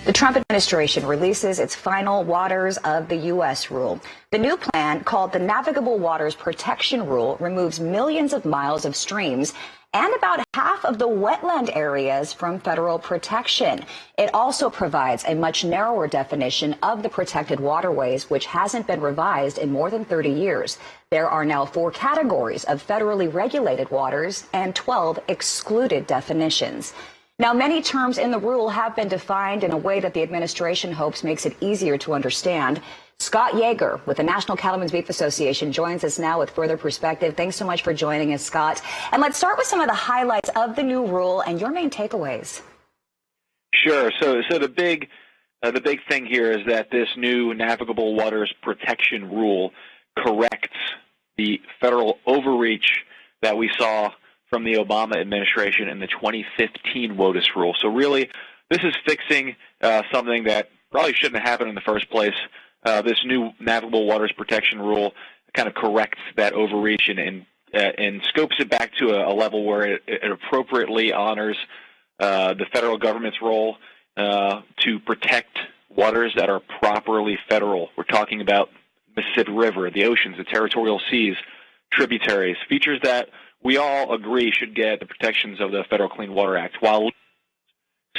The Trump administration releases its final Waters of the U.S. rule. The new plan, called the Navigable Waters Protection Rule, removes millions of miles of streams and about half of the wetland areas from federal protection. It also provides a much narrower definition of the protected waterways, which hasn't been revised in more than 30 years. There are now 4 categories of federally regulated waters and 12 excluded definitions. Now, many terms in the rule have been defined in a way that the administration hopes makes it easier to understand. Scott Yager with the National Cattlemen's Beef Association joins us now with further perspective. Thanks so much for joining us, Scott. And let's start with some of the highlights of the new rule and your main takeaways. Sure. So the big thing here is that this new Navigable Waters Protection Rule corrects the federal overreach that we saw from the Obama administration in the 2015 WOTUS rule. So really, this is fixing something that probably shouldn't have happened in the first place. This new Navigable Waters Protection Rule kind of corrects that overreach and scopes it back to a level where it appropriately honors the federal government's role to protect waters that are properly federal. We're talking about Mississippi River, the oceans, the territorial seas, tributaries, features that we all agree should get the protections of the Federal Clean Water Act, while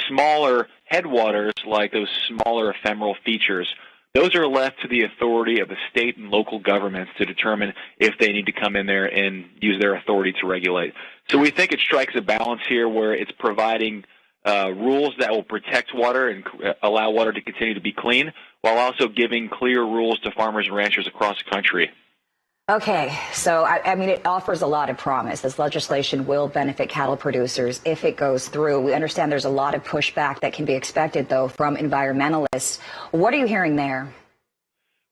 smaller headwaters, like those smaller ephemeral features, those are left to the authority of the state and local governments to determine if they need to come in there and use their authority to regulate. So we think it strikes a balance here where it's providing rules that will protect water and allow water to continue to be clean, while also giving clear rules to farmers and ranchers across the country. Okay, so I mean, it offers a lot of promise. This legislation will benefit cattle producers if it goes through. We understand there's a lot of pushback that can be expected, though, from environmentalists. What are you hearing there?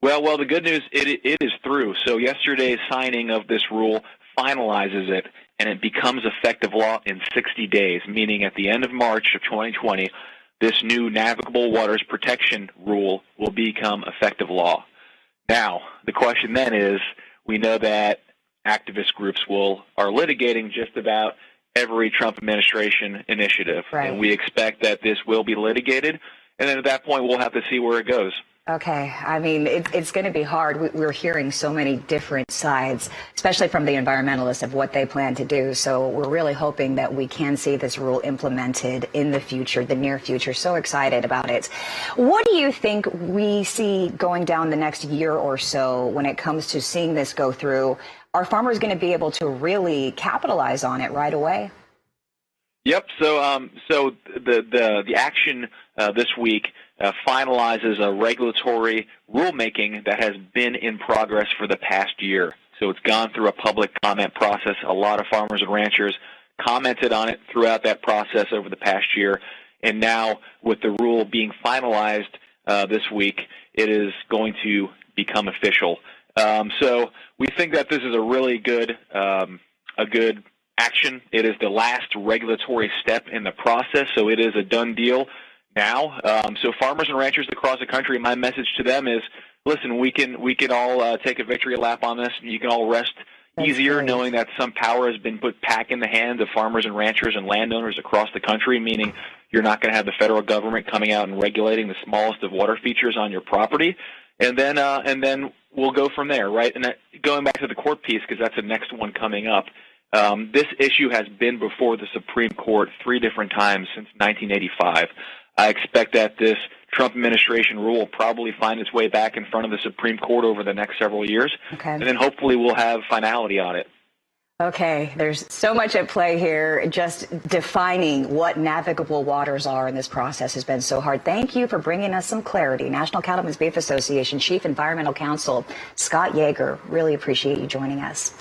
Well, the good news, it is through. So yesterday's signing of this rule finalizes it, and it becomes effective law in 60 days, meaning at the end of March of 2020, this new Navigable Waters Protection Rule will become effective law. Now, the question then is, we know that activist groups are litigating just about every Trump administration initiative. Right. And we expect that this will be litigated, and then at that point we'll have to see where it goes. Okay. I mean, it's going to be hard. We're hearing so many different sides, especially from the environmentalists, of what they plan to do. So we're really hoping that we can see this rule implemented in the future, the near future. So excited about it. What do you think we see going down the next year or so when it comes to seeing this go through? Are farmers going to be able to really capitalize on it right away? Yep. So the action this week finalizes a regulatory rulemaking that has been in progress for the past year. So it's gone through a public comment process. A lot of farmers and ranchers commented on it throughout that process over the past year. And now, with the rule being finalized this week, it is going to become official. So we think that this is a really good action. It is the last regulatory step in the process, so it is a done deal now. So farmers and ranchers across the country, my message to them is, listen, we can all take a victory lap on this, and you can all rest easier knowing that some power has been put back in the hands of farmers and ranchers and landowners across the country, meaning you're not going to have the federal government coming out and regulating the smallest of water features on your property. And then we'll go from there, right? And going back to the court piece, because that's the next one coming up, this issue has been before the Supreme Court 3 different times since 1985. I expect that this Trump administration rule will probably find its way back in front of the Supreme Court over the next several years, and then hopefully we'll have finality on it. Okay, there's so much at play here. Just defining what navigable waters are in this process has been so hard. Thank you for bringing us some clarity. National Cattlemen's Beef Association Chief Environmental Counsel Scott Yager, really appreciate you joining us.